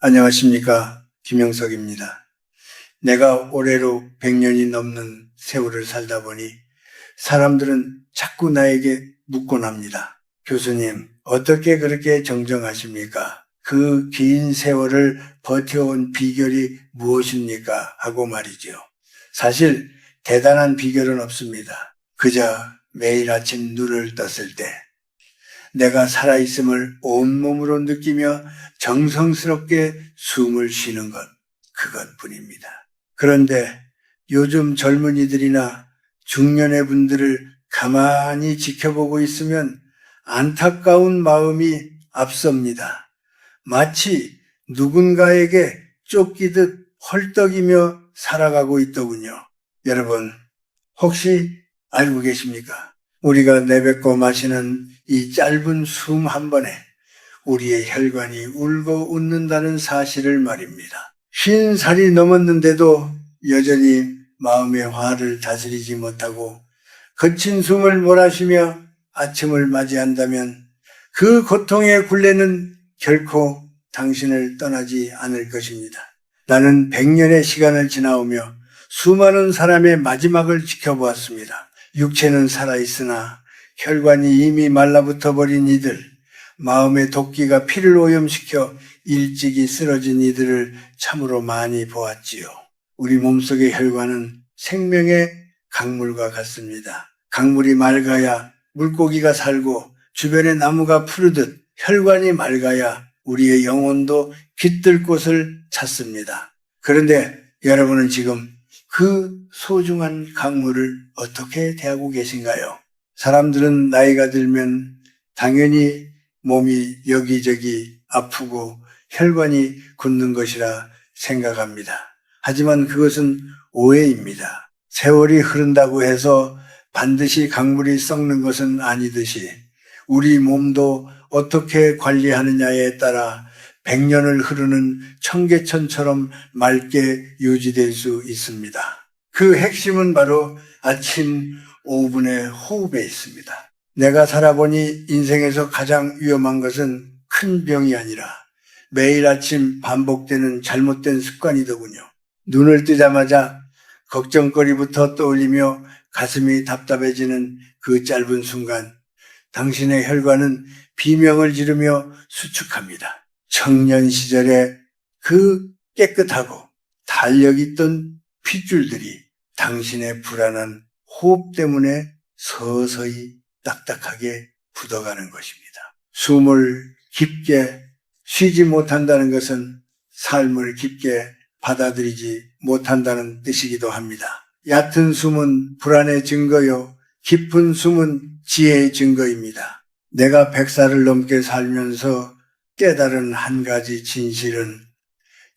안녕하십니까. 김영석입니다. 내가 올해로 100년이 넘는 세월을 살다 보니 사람들은 자꾸 나에게 묻곤 합니다. 교수님, 어떻게 그렇게 정정하십니까? 그 긴 세월을 버텨온 비결이 무엇입니까? 하고 말이죠. 사실 대단한 비결은 없습니다. 그저 매일 아침 눈을 떴을 때 내가 살아있음을 온몸으로 느끼며 정성스럽게 숨을 쉬는 것, 그것뿐입니다. 그런데 요즘 젊은이들이나 중년의 분들을 가만히 지켜보고 있으면 안타까운 마음이 앞섭니다. 마치 누군가에게 쫓기듯 헐떡이며 살아가고 있더군요. 여러분, 혹시 알고 계십니까? 우리가 내뱉고 마시는 이 짧은 숨 한 번에 우리의 혈관이 울고 웃는다는 사실을 말입니다. 50살이 넘었는데도 여전히 마음의 화를 다스리지 못하고 거친 숨을 몰아쉬며 아침을 맞이한다면 그 고통의 굴레는 결코 당신을 떠나지 않을 것입니다. 나는 100년의 시간을 지나오며 수많은 사람의 마지막을 지켜보았습니다. 육체는 살아있으나 혈관이 이미 말라붙어 버린 이들, 마음의 도끼가 피를 오염시켜 일찍이 쓰러진 이들을 참으로 많이 보았지요. 우리 몸속의 혈관은 생명의 강물과 같습니다. 강물이 맑아야 물고기가 살고 주변의 나무가 푸르듯 혈관이 맑아야 우리의 영혼도 깃들 곳을 찾습니다. 그런데 여러분은 지금 그 소중한 강물을 어떻게 대하고 계신가요? 사람들은 나이가 들면 당연히 몸이 여기저기 아프고 혈관이 굳는 것이라 생각합니다. 하지만 그것은 오해입니다. 세월이 흐른다고 해서 반드시 강물이 썩는 것은 아니듯이 우리 몸도 어떻게 관리하느냐에 따라 100년을 흐르는 청계천처럼 맑게 유지될 수 있습니다. 그 핵심은 바로 아침 5분의 호흡에 있습니다. 내가 살아보니 인생에서 가장 위험한 것은 큰 병이 아니라 매일 아침 반복되는 잘못된 습관이더군요. 눈을 뜨자마자 걱정거리부터 떠올리며 가슴이 답답해지는 그 짧은 순간 당신의 혈관은 비명을 지르며 수축합니다. 청년 시절에 그 깨끗하고 탄력 있던 핏줄들이 당신의 불안한 호흡 때문에 서서히 딱딱하게 굳어가는 것입니다. 숨을 깊게 쉬지 못한다는 것은 삶을 깊게 받아들이지 못한다는 뜻이기도 합니다. 얕은 숨은 불안의 증거요, 깊은 숨은 지혜의 증거입니다. 내가 100살을 넘게 살면서 깨달은 한 가지 진실은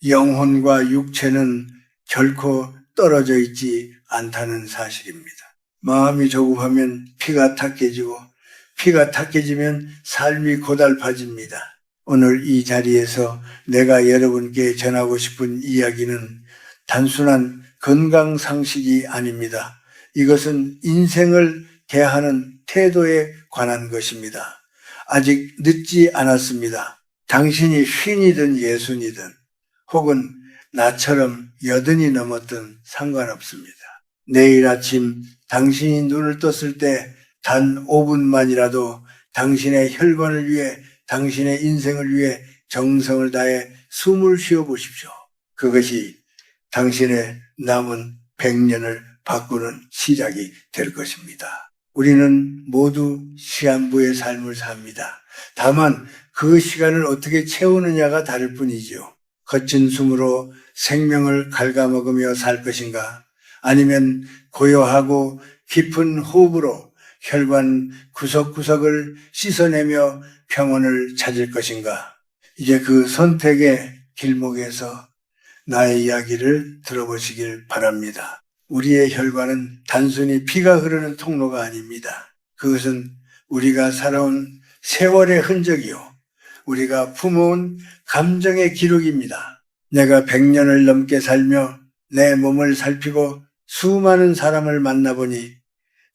영혼과 육체는 결코 떨어져 있지 않다는 사실입니다. 마음이 조급하면 피가 탁해지고 피가 탁해지면 삶이 고달파집니다. 오늘 이 자리에서 내가 여러분께 전하고 싶은 이야기는 단순한 건강 상식이 아닙니다. 이것은 인생을 대하는 태도에 관한 것입니다. 아직 늦지 않았습니다. 당신이 50이든 60이든 혹은 나처럼 80이 넘었든 상관없습니다. 내일 아침 당신이 눈을 떴을 때 단 5분만이라도 당신의 혈관을 위해, 당신의 인생을 위해 정성을 다해 숨을 쉬어 보십시오. 그것이 당신의 남은 100년을 바꾸는 시작이 될 것입니다. 우리는 모두 시한부의 삶을 삽니다. 다만 그 시간을 어떻게 채우느냐가 다를 뿐이죠. 거친 숨으로 생명을 갉아먹으며 살 것인가? 아니면 고요하고 깊은 호흡으로 혈관 구석구석을 씻어내며 평온을 찾을 것인가? 이제 그 선택의 길목에서 나의 이야기를 들어보시길 바랍니다. 우리의 혈관은 단순히 피가 흐르는 통로가 아닙니다. 그것은 우리가 살아온 세월의 흔적이요, 우리가 품어온 감정의 기록입니다. 내가 100년을 넘게 살며 내 몸을 살피고 수많은 사람을 만나보니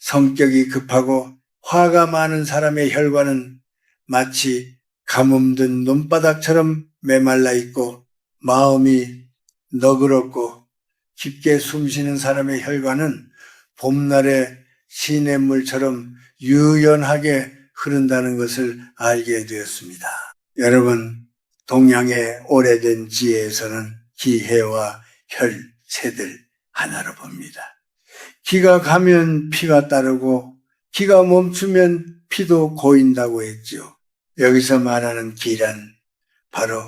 성격이 급하고 화가 많은 사람의 혈관은 마치 가뭄든 논바닥처럼 메말라 있고 마음이 너그럽고 깊게 숨쉬는 사람의 혈관은 봄날의 시냇물처럼 유연하게 흐른다는 것을 알게 되었습니다. 여러분, 동양의 오래된 지혜에서는 기해와 혈, 새들 하나로 봅니다. 기가 가면 피가 따르고 기가 멈추면 피도 고인다고 했죠. 여기서 말하는 기란 바로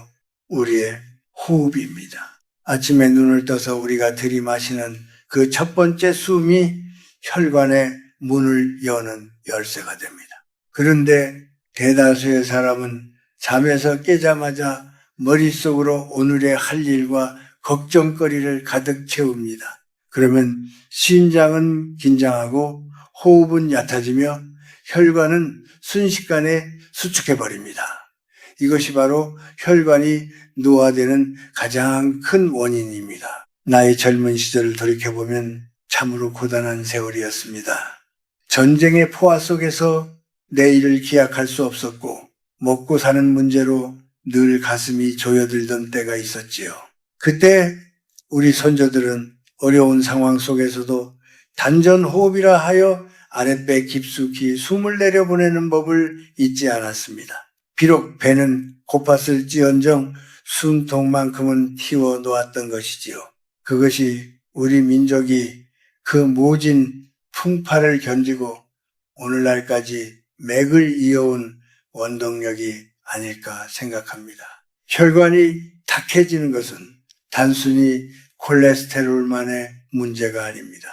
우리의 호흡입니다. 아침에 눈을 떠서 우리가 들이마시는 그 첫 번째 숨이 혈관의 문을 여는 열쇠가 됩니다. 그런데 대다수의 사람은 잠에서 깨자마자 머릿속으로 오늘의 할 일과 걱정거리를 가득 채웁니다. 그러면 심장은 긴장하고 호흡은 얕아지며 혈관은 순식간에 수축해버립니다. 이것이 바로 혈관이 노화되는 가장 큰 원인입니다. 나의 젊은 시절을 돌이켜보면 참으로 고단한 세월이었습니다. 전쟁의 포화 속에서 내일을 기약할 수 없었고 먹고 사는 문제로 늘 가슴이 조여들던 때가 있었지요. 그때 우리 선조들은 어려운 상황 속에서도 단전호흡이라 하여 아랫배 깊숙이 숨을 내려보내는 법을 잊지 않았습니다. 비록 배는 고팠을지언정 숨통만큼은 틔워 놓았던 것이지요. 그것이 우리 민족이 그 모진 풍파를 견디고 오늘날까지 맥을 이어온 원동력이 아닐까 생각합니다. 혈관이 탁해지는 것은 단순히 콜레스테롤만의 문제가 아닙니다.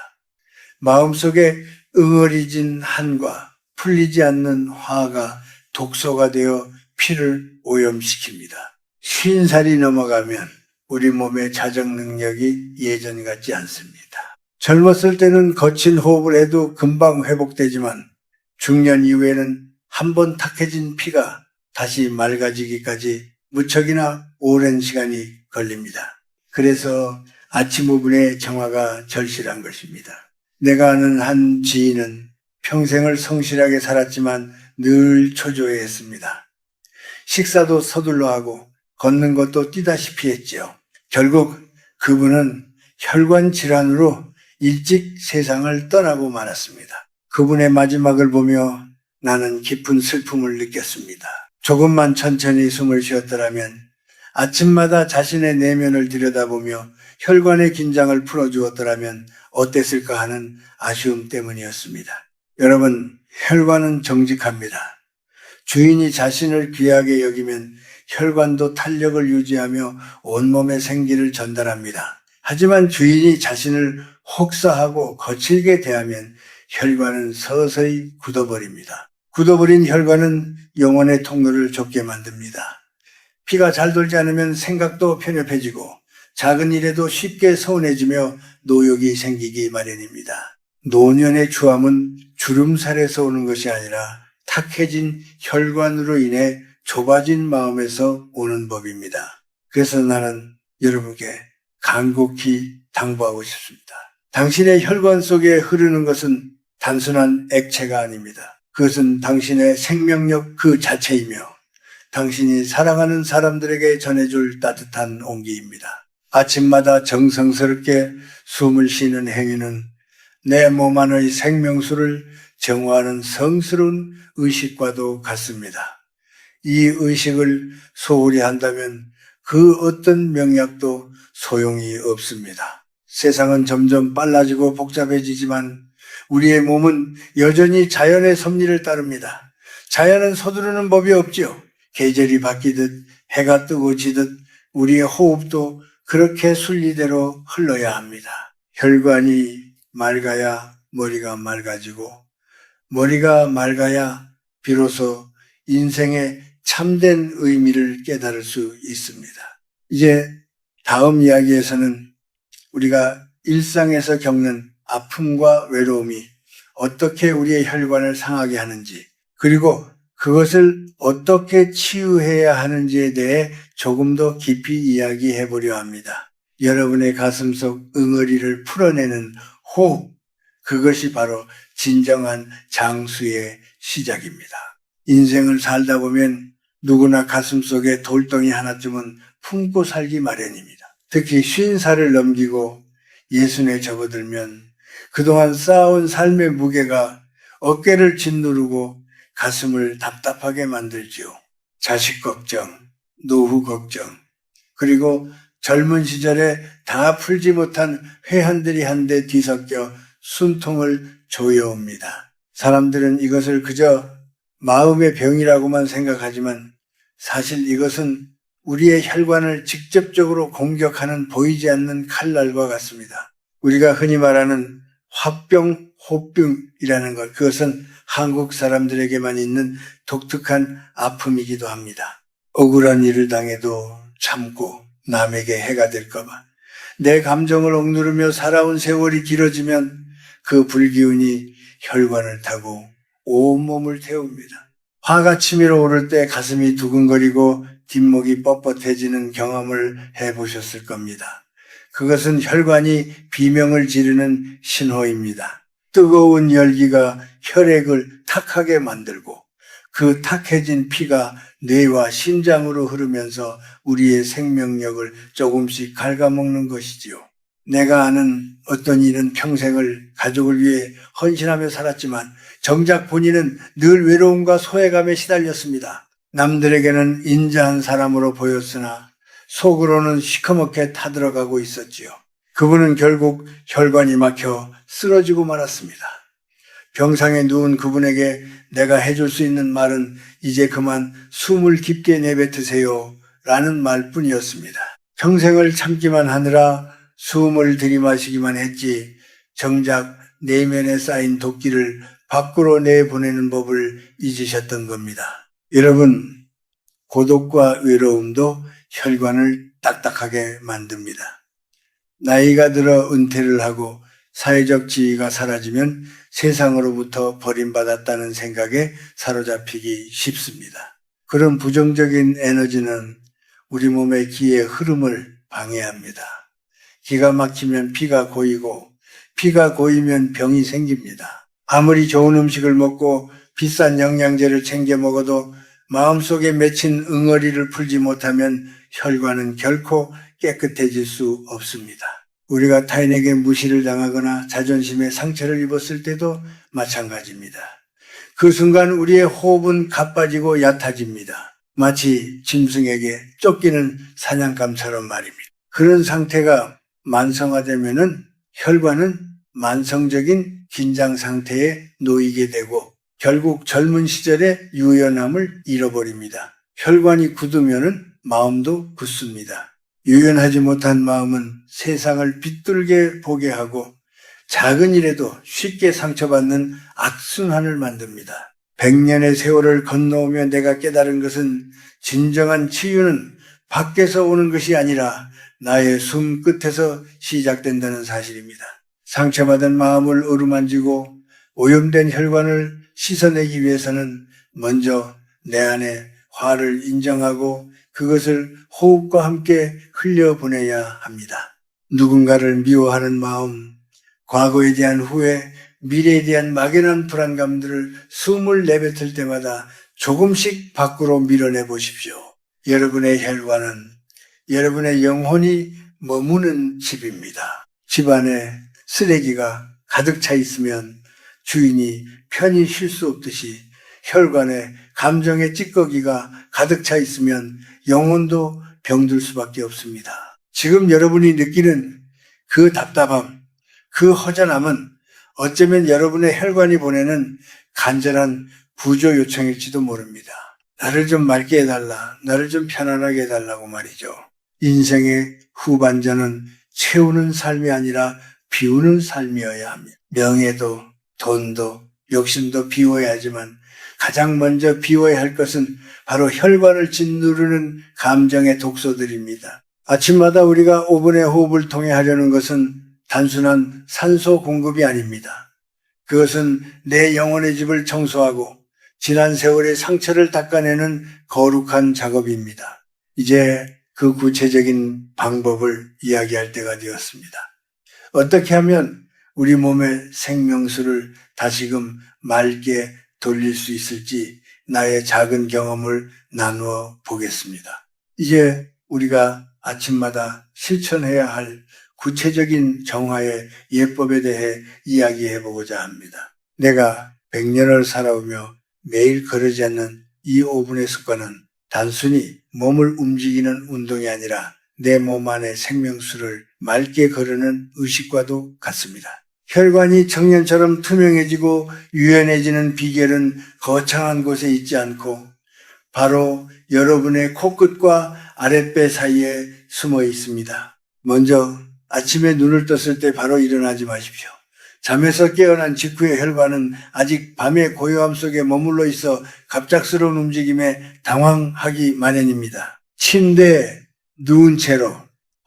마음속에 응어리진 한과 풀리지 않는 화가 독소가 되어 피를 오염시킵니다. 50살이 넘어가면 우리 몸의 자정 능력이 예전 같지 않습니다. 젊었을 때는 거친 호흡을 해도 금방 회복되지만 중년 이후에는 한번 탁해진 피가 다시 맑아지기까지 무척이나 오랜 시간이 걸립니다. 그래서 아침 5분의 정화가 절실한 것입니다. 내가 아는 한 지인은 평생을 성실하게 살았지만 늘 초조해했습니다. 식사도 서둘러 하고 걷는 것도 뛰다시피 했죠. 결국 그분은 혈관 질환으로 일찍 세상을 떠나고 말았습니다. 그분의 마지막을 보며 나는 깊은 슬픔을 느꼈습니다. 조금만 천천히 숨을 쉬었더라면 아침마다 자신의 내면을 들여다보며 혈관의 긴장을 풀어주었더라면 어땠을까 하는 아쉬움 때문이었습니다. 여러분, 혈관은 정직합니다. 주인이 자신을 귀하게 여기면 혈관도 탄력을 유지하며 온몸의 생기를 전달합니다. 하지만 주인이 자신을 혹사하고 거칠게 대하면 혈관은 서서히 굳어버립니다. 굳어버린 혈관은 영혼의 통로를 좁게 만듭니다. 피가 잘 돌지 않으면 생각도 편협해지고 작은 일에도 쉽게 서운해지며 노욕이 생기기 마련입니다. 노년의 추함은 주름살에서 오는 것이 아니라 탁해진 혈관으로 인해 좁아진 마음에서 오는 법입니다. 그래서 나는 여러분께 간곡히 당부하고 싶습니다. 당신의 혈관 속에 흐르는 것은 단순한 액체가 아닙니다. 그것은 당신의 생명력 그 자체이며 당신이 사랑하는 사람들에게 전해줄 따뜻한 온기입니다. 아침마다 정성스럽게 숨을 쉬는 행위는 내 몸 안의 생명수를 정화하는 성스러운 의식과도 같습니다. 이 의식을 소홀히 한다면 그 어떤 명약도 소용이 없습니다. 세상은 점점 빨라지고 복잡해지지만 우리의 몸은 여전히 자연의 섭리를 따릅니다. 자연은 서두르는 법이 없지요. 계절이 바뀌듯 해가 뜨고 지듯 우리의 호흡도 그렇게 순리대로 흘러야 합니다. 혈관이 맑아야 머리가 맑아지고 머리가 맑아야 비로소 인생의 참된 의미를 깨달을 수 있습니다. 이제 다음 이야기에서는 우리가 일상에서 겪는 아픔과 외로움이 어떻게 우리의 혈관을 상하게 하는지 그리고 그것을 어떻게 치유해야 하는지에 대해 조금 더 깊이 이야기해 보려 합니다. 여러분의 가슴속 응어리를 풀어내는 호흡, 그것이 바로 진정한 장수의 시작입니다. 인생을 살다 보면 누구나 가슴속에 돌덩이 하나쯤은 품고 살기 마련입니다. 특히 50살을 넘기고 예순에 접어들면 그동안 쌓아온 삶의 무게가 어깨를 짓누르고 가슴을 답답하게 만들지요. 자식 걱정, 노후 걱정, 그리고 젊은 시절에 다 풀지 못한 회한들이 한데 뒤섞여 숨통을 조여옵니다. 사람들은 이것을 그저 마음의 병이라고만 생각하지만 사실 이것은 우리의 혈관을 직접적으로 공격하는 보이지 않는 칼날과 같습니다. 우리가 흔히 말하는 화병, 호병이라는 것, 그것은 한국 사람들에게만 있는 독특한 아픔이기도 합니다. 억울한 일을 당해도 참고 남에게 해가 될까 봐 내 감정을 억누르며 살아온 세월이 길어지면 그 불기운이 혈관을 타고 온몸을 태웁니다. 화가 치밀어 오를 때 가슴이 두근거리고 뒷목이 뻣뻣해지는 경험을 해보셨을 겁니다. 그것은 혈관이 비명을 지르는 신호입니다. 뜨거운 열기가 혈액을 탁하게 만들고 그 탁해진 피가 뇌와 심장으로 흐르면서 우리의 생명력을 조금씩 갉아먹는 것이지요. 내가 아는 어떤 이는 평생을 가족을 위해 헌신하며 살았지만 정작 본인은 늘 외로움과 소외감에 시달렸습니다. 남들에게는 인자한 사람으로 보였으나 속으로는 시커멓게 타들어가고 있었지요. 그분은 결국 혈관이 막혀 쓰러지고 말았습니다. 병상에 누운 그분에게 내가 해줄 수 있는 말은 이제 그만 숨을 깊게 내뱉으세요 라는 말뿐이었습니다. 평생을 참기만 하느라 숨을 들이마시기만 했지 정작 내면에 쌓인 도끼를 밖으로 내보내는 법을 잊으셨던 겁니다. 여러분, 고독과 외로움도 혈관을 딱딱하게 만듭니다. 나이가 들어 은퇴를 하고 사회적 지위가 사라지면 세상으로부터 버림받았다는 생각에 사로잡히기 쉽습니다. 그런 부정적인 에너지는 우리 몸의 기의 흐름을 방해합니다. 기가 막히면 피가 고이고 피가 고이면 병이 생깁니다. 아무리 좋은 음식을 먹고 비싼 영양제를 챙겨 먹어도 마음속에 맺힌 응어리를 풀지 못하면 혈관은 결코 깨끗해질 수 없습니다. 우리가 타인에게 무시를 당하거나 자존심에 상처를 입었을 때도 마찬가지입니다. 그 순간 우리의 호흡은 가빠지고 얕아집니다. 마치 짐승에게 쫓기는 사냥감처럼 말입니다. 그런 상태가 만성화되면은 혈관은 만성적인 긴장 상태에 놓이게 되고 결국 젊은 시절의 유연함을 잃어버립니다. 혈관이 굳으면은 마음도 굳습니다. 유연하지 못한 마음은 세상을 비뚤게 보게 하고 작은 일에도 쉽게 상처받는 악순환을 만듭니다. 100년의 세월을 건너오며 내가 깨달은 것은 진정한 치유는 밖에서 오는 것이 아니라 나의 숨 끝에서 시작된다는 사실입니다. 상처받은 마음을 어루만지고 오염된 혈관을 씻어내기 위해서는 먼저 내 안에 화를 인정하고 그것을 호흡과 함께 흘려보내야 합니다. 누군가를 미워하는 마음, 과거에 대한 후회, 미래에 대한 막연한 불안감들을 숨을 내뱉을 때마다 조금씩 밖으로 밀어내 보십시오. 여러분의 혈관은 여러분의 영혼이 머무는 집입니다. 집 안에 쓰레기가 가득 차 있으면 주인이 편히 쉴 수 없듯이 혈관에 감정의 찌꺼기가 가득 차 있으면 영혼도 병들 수밖에 없습니다. 지금 여러분이 느끼는 그 답답함, 그 허전함은 어쩌면 여러분의 혈관이 보내는 간절한 구조 요청일지도 모릅니다. 나를 좀 맑게 해달라, 나를 좀 편안하게 해달라고 말이죠. 인생의 후반전은 채우는 삶이 아니라 비우는 삶이어야 합니다. 명예도 돈도 욕심도 비워야 하지만 가장 먼저 비워야 할 것은 바로 혈관을 짓누르는 감정의 독소들입니다. 아침마다 우리가 5분의 호흡을 통해 하려는 것은 단순한 산소 공급이 아닙니다. 그것은 내 영혼의 집을 청소하고 지난 세월의 상처를 닦아내는 거룩한 작업입니다. 이제 그 구체적인 방법을 이야기할 때가 되었습니다. 어떻게 하면 우리 몸의 생명수를 다시금 맑게 돌릴 수 있을지 나의 작은 경험을 나누어 보겠습니다. 이제 우리가 아침마다 실천해야 할 구체적인 정화의 예법에 대해 이야기해 보고자 합니다. 내가 100년을 살아오며 매일 거르지 않는 이 5분의 습관은 단순히 몸을 움직이는 운동이 아니라 내 몸 안의 생명수를 맑게 거르는 의식과도 같습니다. 혈관이 청년처럼 투명해지고 유연해지는 비결은 거창한 곳에 있지 않고 바로 여러분의 코끝과 아랫배 사이에 숨어 있습니다. 먼저 아침에 눈을 떴을 때 바로 일어나지 마십시오. 잠에서 깨어난 직후의 혈관은 아직 밤의 고요함 속에 머물러 있어 갑작스러운 움직임에 당황하기 마련입니다. 침대에 누운 채로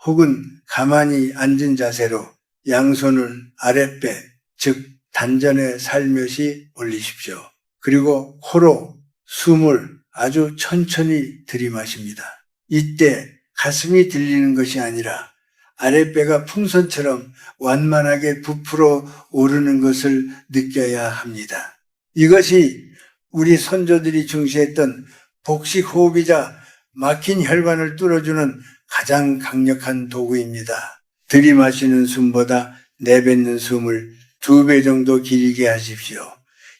혹은 가만히 앉은 자세로 양손을 아랫배, 즉 단전에 살며시 올리십시오. 그리고 코로 숨을 아주 천천히 들이마십니다. 이때 가슴이 들리는 것이 아니라 아랫배가 풍선처럼 완만하게 부풀어 오르는 것을 느껴야 합니다. 이것이 우리 선조들이 중시했던 복식 호흡이자 막힌 혈관을 뚫어주는 가장 강력한 도구입니다. 들이마시는 숨보다 내뱉는 숨을 2배 정도 길게 하십시오.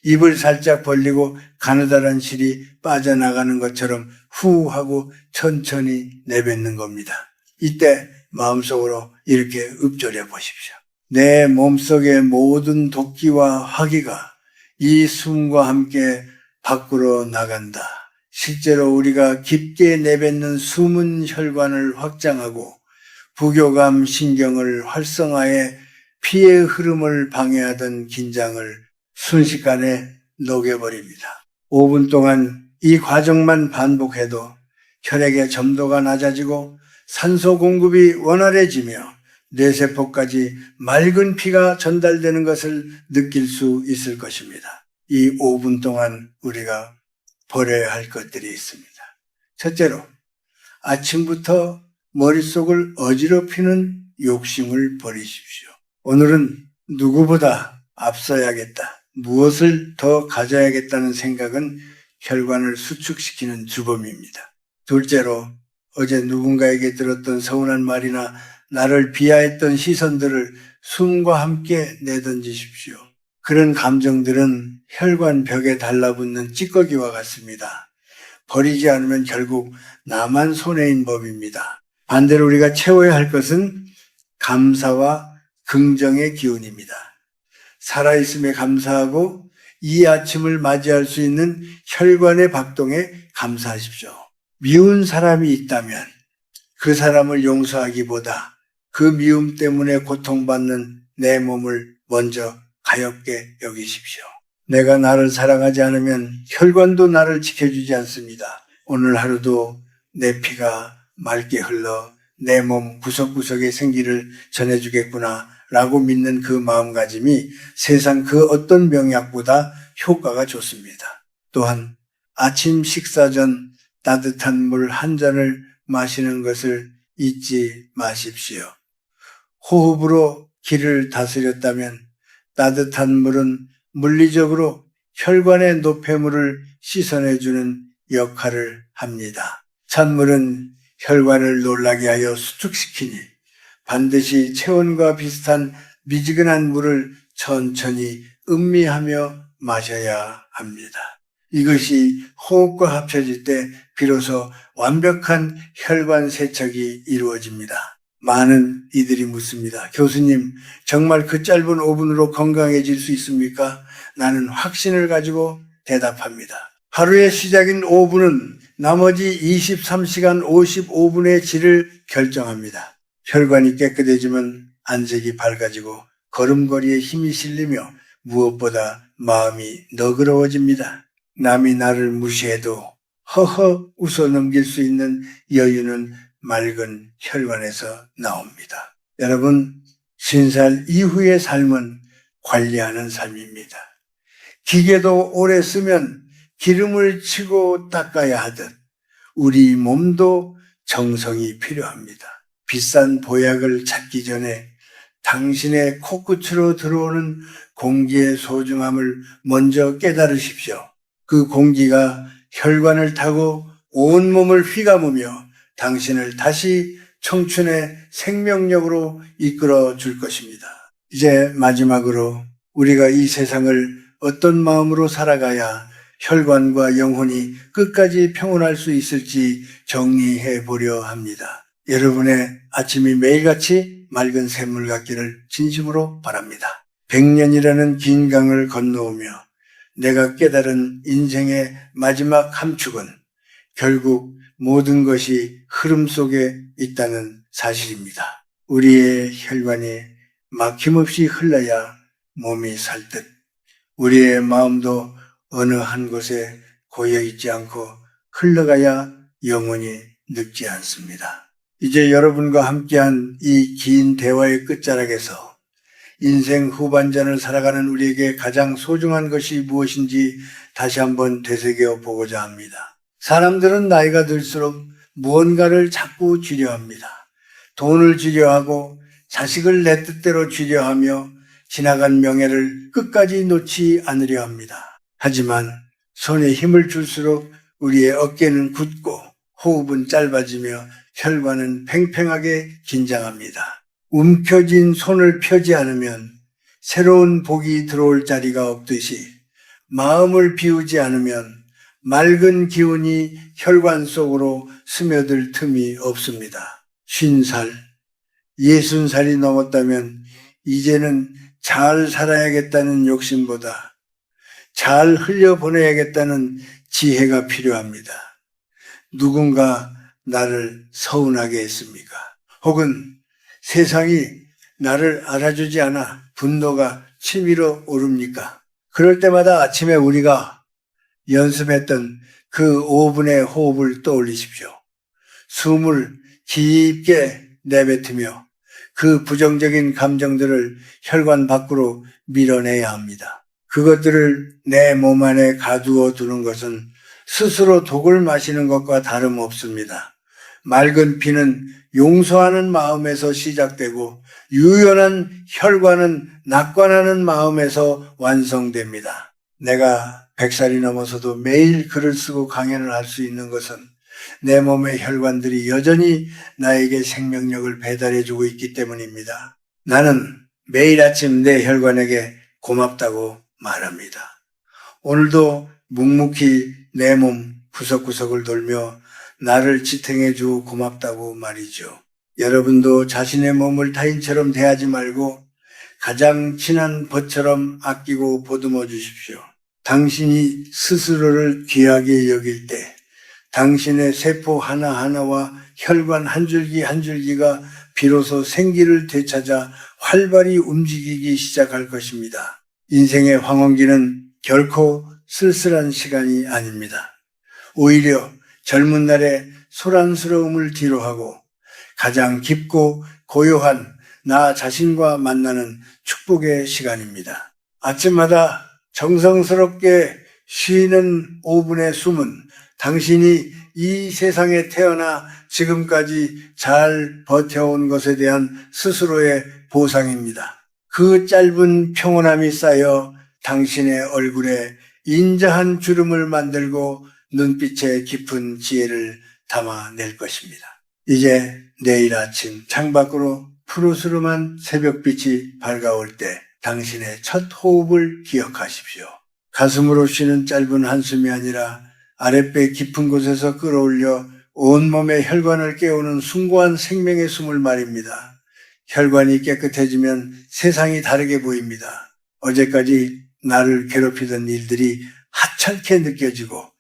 입을 살짝 벌리고 가느다란 실이 빠져나가는 것처럼 후 하고 천천히 내뱉는 겁니다. 이때 마음속으로 이렇게 읊조려 보십시오. 내 몸속의 모든 독기와 화기가 이 숨과 함께 밖으로 나간다. 실제로 우리가 깊게 내뱉는 숨은 혈관을 확장하고 부교감 신경을 활성화해 피의 흐름을 방해하던 긴장을 순식간에 녹여버립니다. 5분 동안 이 과정만 반복해도 혈액의 점도가 낮아지고 산소 공급이 원활해지며 뇌세포까지 맑은 피가 전달되는 것을 느낄 수 있을 것입니다. 이 5분 동안 우리가 버려야 할 것들이 있습니다. 첫째로, 아침부터 머릿속을 어지럽히는 욕심을 버리십시오. 오늘은 누구보다 앞서야겠다. 무엇을 더 가져야겠다는 생각은 혈관을 수축시키는 주범입니다. 둘째로, 어제 누군가에게 들었던 서운한 말이나 나를 비하했던 시선들을 숨과 함께 내던지십시오. 그런 감정들은 혈관 벽에 달라붙는 찌꺼기와 같습니다. 버리지 않으면 결국 나만 손해인 법입니다. 반대로 우리가 채워야 할 것은 감사와 긍정의 기운입니다. 살아있음에 감사하고 이 아침을 맞이할 수 있는 혈관의 박동에 감사하십시오. 미운 사람이 있다면 그 사람을 용서하기보다 그 미움 때문에 고통받는 내 몸을 먼저 가엽게 여기십시오. 내가 나를 사랑하지 않으면 혈관도 나를 지켜주지 않습니다. 오늘 하루도 내 피가 맑게 흘러 내 몸 구석구석에 생기를 전해주겠구나 라고 믿는 그 마음가짐이 세상 그 어떤 명약보다 효과가 좋습니다. 또한 아침 식사 전 따뜻한 물 한 잔을 마시는 것을 잊지 마십시오. 호흡으로 기를 다스렸다면 따뜻한 물은 물리적으로 혈관의 노폐물을 씻어내주는 역할을 합니다. 찬물은 혈관을 놀라게 하여 수축시키니 반드시 체온과 비슷한 미지근한 물을 천천히 음미하며 마셔야 합니다. 이것이 호흡과 합쳐질 때 비로소 완벽한 혈관 세척이 이루어집니다. 많은 이들이 묻습니다. 교수님, 정말 그 짧은 5분으로 건강해질 수 있습니까? 나는 확신을 가지고 대답합니다. 하루의 시작인 5분은 나머지 23시간 55분의 질을 결정합니다. 혈관이 깨끗해지면 안색이 밝아지고 걸음걸이에 힘이 실리며 무엇보다 마음이 너그러워집니다. 남이 나를 무시해도 허허 웃어 넘길 수 있는 여유는 맑은 혈관에서 나옵니다. 여러분, 50살 이후의 삶은 관리하는 삶입니다. 기계도 오래 쓰면 기름을 치고 닦아야 하듯 우리 몸도 정성이 필요합니다. 비싼 보약을 찾기 전에 당신의 코끝으로 들어오는 공기의 소중함을 먼저 깨달으십시오. 그 공기가 혈관을 타고 온몸을 휘감으며 당신을 다시 청춘의 생명력으로 이끌어 줄 것입니다. 이제 마지막으로 우리가 이 세상을 어떤 마음으로 살아가야 혈관과 영혼이 끝까지 평온할 수 있을지 정리해 보려 합니다. 여러분의 아침이 매일같이 맑은 샘물 같기를 진심으로 바랍니다. 100년이라는 긴 강을 건너오며 내가 깨달은 인생의 마지막 함축은 결국 모든 것이 흐름 속에 있다는 사실입니다. 우리의 혈관이 막힘없이 흘러야 몸이 살 듯 우리의 마음도 어느 한 곳에 고여있지 않고 흘러가야 영혼이 늙지 않습니다. 이제 여러분과 함께한 이 긴 대화의 끝자락에서 인생 후반전을 살아가는 우리에게 가장 소중한 것이 무엇인지 다시 한번 되새겨 보고자 합니다. 사람들은 나이가 들수록 무언가를 자꾸 쥐려 합니다. 돈을 쥐려 하고 자식을 내 뜻대로 쥐려 하며 지나간 명예를 끝까지 놓지 않으려 합니다. 하지만 손에 힘을 줄수록 우리의 어깨는 굳고 호흡은 짧아지며 혈관은 팽팽하게 긴장합니다. 움켜진 손을 펴지 않으면 새로운 복이 들어올 자리가 없듯이 마음을 비우지 않으면 맑은 기운이 혈관 속으로 스며들 틈이 없습니다. 50살, 60살이 넘었다면 이제는 잘 살아야겠다는 욕심보다 잘 흘려보내야겠다는 지혜가 필요합니다. 누군가 나를 서운하게 했습니까? 혹은 세상이 나를 알아주지 않아 분노가 치밀어 오릅니까? 그럴 때마다 아침에 우리가 연습했던 그 5분의 호흡을 떠올리십시오. 숨을 깊게 내뱉으며 그 부정적인 감정들을 혈관 밖으로 밀어내야 합니다. 그것들을 내 몸 안에 가두어 두는 것은 스스로 독을 마시는 것과 다름없습니다. 맑은 피는 용서하는 마음에서 시작되고 유연한 혈관은 낙관하는 마음에서 완성됩니다. 내가 100살이 넘어서도 매일 글을 쓰고 강연을 할 수 있는 것은 내 몸의 혈관들이 여전히 나에게 생명력을 배달해주고 있기 때문입니다. 나는 매일 아침 내 혈관에게 고맙다고 말합니다. 오늘도 묵묵히 내 몸 구석구석을 돌며 나를 지탱해주고 고맙다고 말이죠. 여러분도 자신의 몸을 타인처럼 대하지 말고 가장 친한 벗처럼 아끼고 보듬어 주십시오. 당신이 스스로를 귀하게 여길 때 당신의 세포 하나하나와 혈관 한 줄기 한 줄기가 비로소 생기를 되찾아 활발히 움직이기 시작할 것입니다. 인생의 황혼기는 결코 쓸쓸한 시간이 아닙니다. 오히려 젊은 날의 소란스러움을 뒤로하고 가장 깊고 고요한 나 자신과 만나는 축복의 시간입니다. 아침마다 정성스럽게 쉬는 5분의 숨은 당신이 이 세상에 태어나 지금까지 잘 버텨온 것에 대한 스스로의 보상입니다. 그 짧은 평온함이 쌓여 당신의 얼굴에 인자한 주름을 만들고 눈빛에 깊은 지혜를 담아낼 것입니다. 이제 내일 아침 창밖으로 푸르스름한 새벽빛이 밝아올 때 당신의 첫 호흡을 기억하십시오. 가슴으로 쉬는 짧은 한숨이 아니라 아랫배 깊은 곳에서 끌어올려 온몸의 혈관을 깨우는 숭고한 생명의 숨을 말입니다. 혈관이 깨끗해지면 세상이 다르게 보입니다. 어제까지 나를 괴롭히던 일들이 하찮게 느껴지고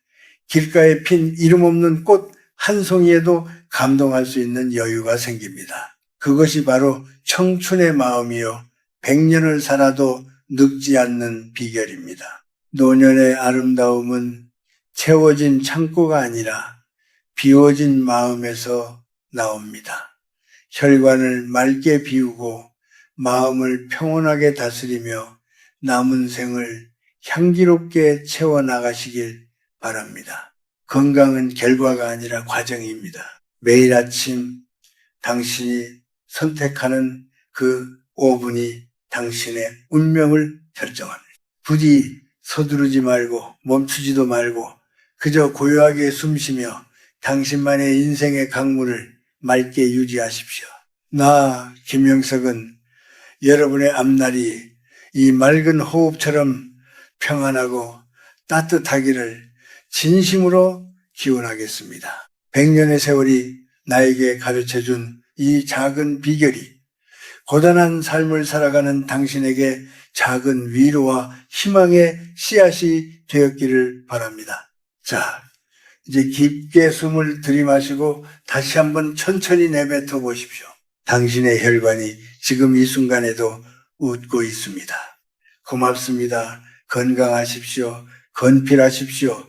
길가에 핀 이름 없는 꽃 한 송이에도 감동할 수 있는 여유가 생깁니다. 그것이 바로 청춘의 마음이요 100년을 살아도 늙지 않는 비결입니다. 노년의 아름다움은 채워진 창고가 아니라 비워진 마음에서 나옵니다. 혈관을 맑게 비우고 마음을 평온하게 다스리며 남은 생을 향기롭게 채워나가시길 바랍니다. 건강은 결과가 아니라 과정입니다. 매일 아침 당신이 선택하는 그 5분이 당신의 운명을 결정합니다. 부디 서두르지 말고 멈추지도 말고 그저 고요하게 숨쉬며 당신만의 인생의 강물을 맑게 유지하십시오. 나 김영석은 여러분의 앞날이 이 맑은 호흡처럼 평안하고 따뜻하기를 진심으로 기원하겠습니다. 100년의 세월이 나에게 가르쳐준 이 작은 비결이 고단한 삶을 살아가는 당신에게 작은 위로와 희망의 씨앗이 되었기를 바랍니다. 자, 이제 깊게 숨을 들이마시고 다시 한번 천천히 내뱉어 보십시오. 당신의 혈관이 지금 이 순간에도 웃고 있습니다. 고맙습니다. 건강하십시오. 건필하십시오.